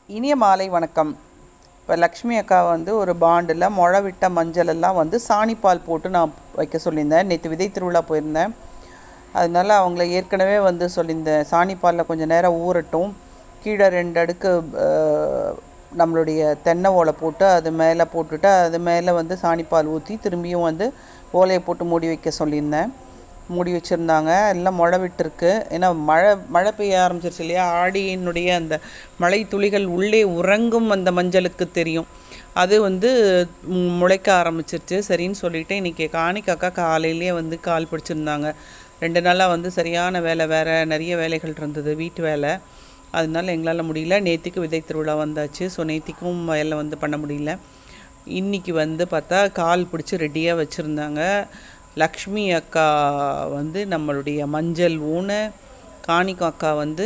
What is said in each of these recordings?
இனிய மாலை வணக்கம். இப்போ லக்ஷ்மி அக்கா வந்து ஒரு பாண்டில் முளை விட்ட மஞ்சள் எல்லாம் வந்து சாணிப்பால் போட்டு நான் வைக்க சொல்லியிருந்தேன். நேற்று விதை திருவிழா போயிருந்தேன். அதனால அவங்கள ஏற்கனவே வந்து சொல்லியிருந்தேன், சாணிப்பாலில் கொஞ்சம் நேரம் ஊறட்டும், கீழே 2 அடுக்கு நம்மளுடைய தென்னை ஓலை போட்டு அது மேலே போட்டுட்டு அது மேலே வந்து சாணிப்பால் ஊற்றி திரும்பியும் வந்து ஓலையை போட்டு மூடி வைக்க சொல்லியிருந்தேன். மூடி வச்சுருந்தாங்க. எல்லாம் முளை விட்டுருக்கு. ஏன்னா மழை பெய்ய ஆரம்பிச்சிருச்சு இல்லையா, ஆடியினுடைய அந்த மழை துளிகள் உள்ளே உறங்கும் அந்த மஞ்சளுக்கு தெரியும். அது வந்து முளைக்க ஆரம்பிச்சிருச்சு. சரின்னு சொல்லிவிட்டு இன்றைக்கி காணிக்காக்கா காலையிலேயே வந்து கால் பிடிச்சிருந்தாங்க. 2 நாளாக வந்து சரியான வேலை, வேறு நிறைய வேலைகள் இருந்தது, வீட்டு வேலை. அதனால எங்களால் முடியல. நேத்திக்கு விதை திருவிழா வந்தாச்சு. ஸோ நேத்திக்கும் வயலில் வந்து பண்ண முடியல. இன்றைக்கி வந்து பார்த்தா கால் பிடிச்சி ரெடியாக வச்சுருந்தாங்க. லக்ஷ்மி அக்கா வந்து நம்மளுடைய மஞ்சள் ஊன, காணிக்கா அக்கா வந்து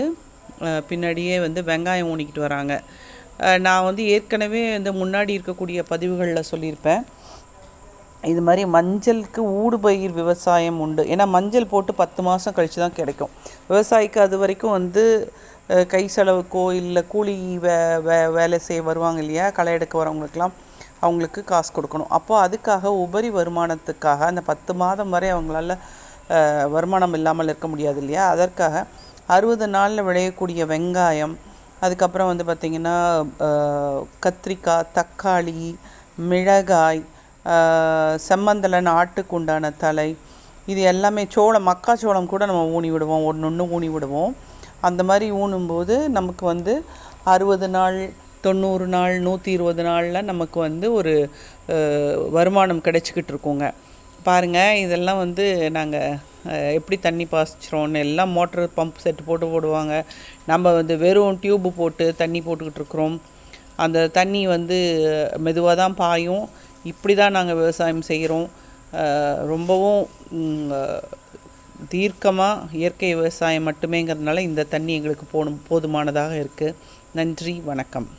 பின்னாடியே வந்து வெங்காயம் ஊனிக்கிட்டு வராங்க. நான் வந்து ஏற்கனவே வந்து முன்னாடி இருக்கக்கூடிய பதிவுகளில் சொல்லியிருப்பேன், இது மாதிரி மஞ்சளுக்கு ஊடுபயிர் விவசாயம் உண்டு. ஏன்னா மஞ்சள் போட்டு 10 மாதம் கழித்து தான் கிடைக்கும். விவசாயிக்கு அது வரைக்கும் வந்து கை செலவுக்கோ இல்லை கூலி வேலை செய்ய வருவாங்க இல்லையா, களை எடுக்க வரவங்களுக்கெல்லாம் அவங்களுக்கு காசு கொடுக்கணும். அப்போது அதுக்காக உபரி வருமானத்துக்காக அந்த 10 மாதம் வரை அவங்களால வருமானம் இல்லாமல் இருக்க முடியாது இல்லையா, அதற்காக 60 நாளில் விளையக்கூடிய வெங்காயம், அதுக்கப்புறம் வந்து பார்த்திங்கன்னா கத்திரிக்காய், தக்காளி, மிளகாய், செம்மந்தலை, ஆட்டுக்கு உண்டான தலை, இது எல்லாமே சோளம், மக்காச்சோளம் கூட நம்ம ஊனி விடுவோம், ஒன்று ஊனி விடுவோம். அந்த மாதிரி ஊனும்போது நமக்கு வந்து 60 நாள், 90 நாள், 120 நாளில் நமக்கு வந்து ஒரு வருமானம் கிடைச்சிக்கிட்டு இருக்கோங்க. பாருங்கள், இதெல்லாம் வந்து நாங்கள் எப்படி தண்ணி பாய்ச்சிரோன்னு எல்லாம் மோட்ரு பம்ப் செட்டு போடுவாங்க. நம்ம வந்து வெறும் டியூப்பு போட்டு தண்ணி போட்டுக்கிட்டு இருக்கிறோம். அந்த தண்ணி வந்து மெதுவாக தான் பாயும். இப்படி தான் நாங்கள் விவசாயம் செய்கிறோம். ரொம்பவும் தீர்க்கமாக இயற்கை விவசாயம் மட்டுமேங்கிறதுனால இந்த தண்ணி எங்களுக்கு போதுமானதாக இருக்குது. நன்றி, வணக்கம்.